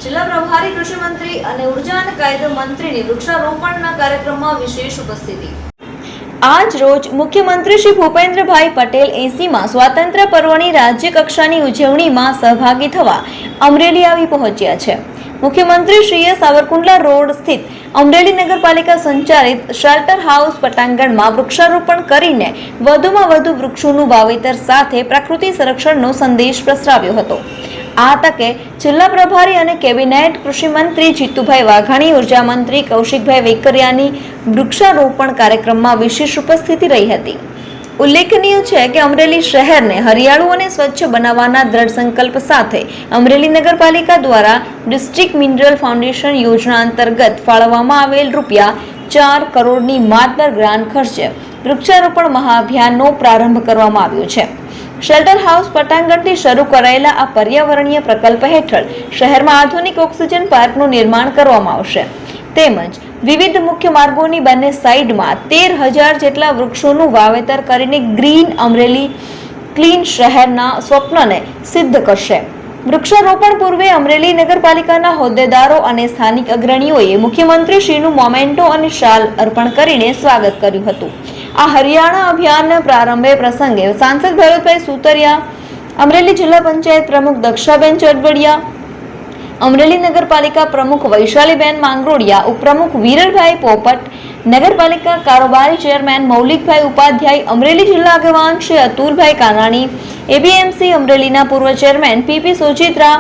જિલ્લા પ્રભારી કૃષિ મંત્રી અને ઉર્જા અને કાયદા મંત્રીની વૃક્ષારોપણના કાર્યક્રમમાં વિશેષ ઉપસ્થિતિ। આજ રોજ મુખ્યમંત્રી શ્રી ભૂપેન્દ્રભાઈ પટેલ 80માં સ્વાતંત્ર્ય પર્વની રાજ્ય કક્ષાની ઉજવણીમાં સહભાગી થવા અમરેલી આવી પહોંચ્યા છે। મુખ્યમંત્રી શ્રીએ સાવરકુંડલા રોડ સ્થિત અમરેલી નગરપાલિકા સંચાલિત શેલ્ટર હાઉસ પટાંગણમાં વૃક્ષારોપણ કરીને વધુમાં વધુ વૃક્ષોનું વાવેતર સાથે પ્રકૃતિ સંરક્ષણનો સંદેશ પ્રસરાવ્યો હતો। આ તકે જિલ્લા પ્રભારી અને કેબિનેટ કૃષિ મંત્રી જીતુભાઈ વાઘાણી, ઉર્જા મંત્રી કૌશિકભાઈ વેકરિયાની વૃક્ષારોપણ કાર્યક્રમમાં વિશેષ ઉપસ્થિતિ રહી હતી। ઉલ્લેખનીય છે કે અમરેલી શહેરને હરિયાળું અને સ્વચ્છ બનાવવાના દ્રઢ સંકલ્પ સાથે અમરેલી નગરપાલિકા દ્વારા ડિસ્ટ્રિક્ટ મિનરલ ફાઉન્ડેશન યોજના અંતર્ગત ફાળવવામાં આવેલ ₹4 કરોડની માતબર ગ્રાન્ટ ખર્ચે વૃક્ષારોપણ મહાઅભિયાનનો પ્રારંભ કરવામાં આવ્યો છે। શેલ્ટર હાઉસ પટાંગણથી શરૂ કરાયેલા આ પર્યાવરણીય પ્રકલ્પ હેઠળ શહેરમાં આધુનિક ઓક્સિજન પાર્કનું નિર્માણ કરવામાં આવશે તેમજ વિવિધ મુખ્ય માર્ગોની બંને સાઈડમાં 13,000 જેટલા વૃક્ષોનું વાવેતર કરીને ગ્રીન અમરેલી ક્લીન શહેરના સ્વપ્નને સિદ્ધ કરશે। વૃક્ષારોપણ પૂર્વે અમરેલી નગરપાલિકાના હોદ્દેદારો અને સ્થાનિક અગ્રણીઓએ મુખ્યમંત્રી શ્રીનું મોમેન્ટો અને શાલ અર્પણ કરીને સ્વાગત કર્યું હતું। આ હરિયાણા અભિયાનના પ્રારંભે પ્રસંગે સાંસદ ભરતભાઈ સુતરિયા, અમરેલી જિલ્લા પંચાયત પ્રમુખ દક્ષાબેન ચડવડિયા, અમરેલી નગરપાલિકા પ્રમુખ વૈશાલીબેન માંગરોળિયા, ઉપપ્રમુખ વિરલભાઈ પોપટ, નગરપાલિકા કારોબારી ચેરમેન મૌલિકભાઈ ઉપાધ્યાય, અમરેલી જિલ્લા આગેવાન શ્રી અતુલભાઈ કાનાણી, એબીએમસી અમરેલીના પૂર્વ ચેરમેન પીપી સોજિત્રા,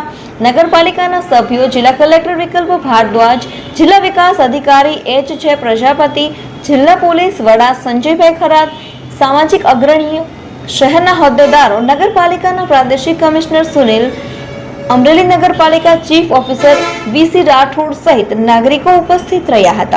નગરપાલિકાના સભ્યો, જિલ્લા કલેક્ટર વિકલ્પ ભારદ્વાજ, જિલ્લા વિકાસ અધિકારી એચ પ્રજાપતિ, જિલ્લા પોલીસ વડા સંજયભાઈ ખરાત, સામાજિક અગ્રણીઓ, શહેરના હોદ્દેદારો, નગરપાલિકાના પ્રાદેશિક કમિશનર સુનિલ, અમરેલી નગરપાલિકા ચીફ ઓફિસર વીસી રાઠોડ સહિત નાગરિકો ઉપસ્થિત રહ્યા હતા।